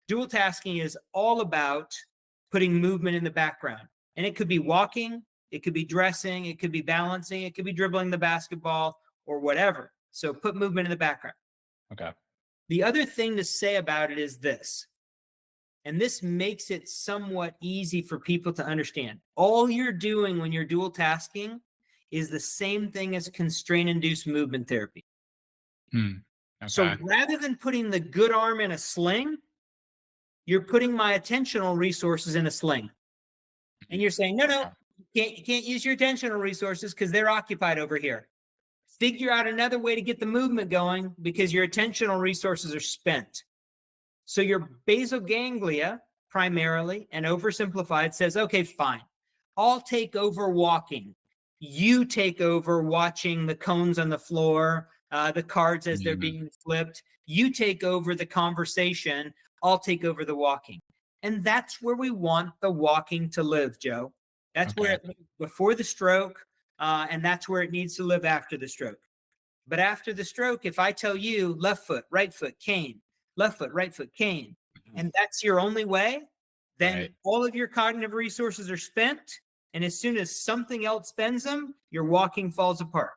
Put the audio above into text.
Dual tasking is all about putting movement in the background. And it could be walking, it could be dressing, it could be balancing, it could be dribbling the basketball or whatever. So put movement in the background. Okay. The other thing to say about it is this, and this makes it somewhat easy for people to understand. All you're doing when you're dual tasking is the same thing as constraint-induced movement therapy. Okay. So rather than putting the good arm in a sling, you're putting my attentional resources in a sling. And you're saying, no, you can't use your attentional resources because they're occupied over here. Figure out another way to get the movement going because your attentional resources are spent. So your basal ganglia, primarily, and oversimplified, says, okay, fine. I'll take over walking. You take over watching the cones on the floor, the cards as they're being flipped. You take over the conversation. I'll take over the walking. And that's where we want the walking to live, Joe. That's where it lived before the stroke, and that's where it needs to live after the stroke. But after the stroke, if I tell you left foot, right foot, cane, left foot, right foot, cane, and that's your only way, then all of your cognitive resources are spent. And as soon as something else spends them, your walking falls apart.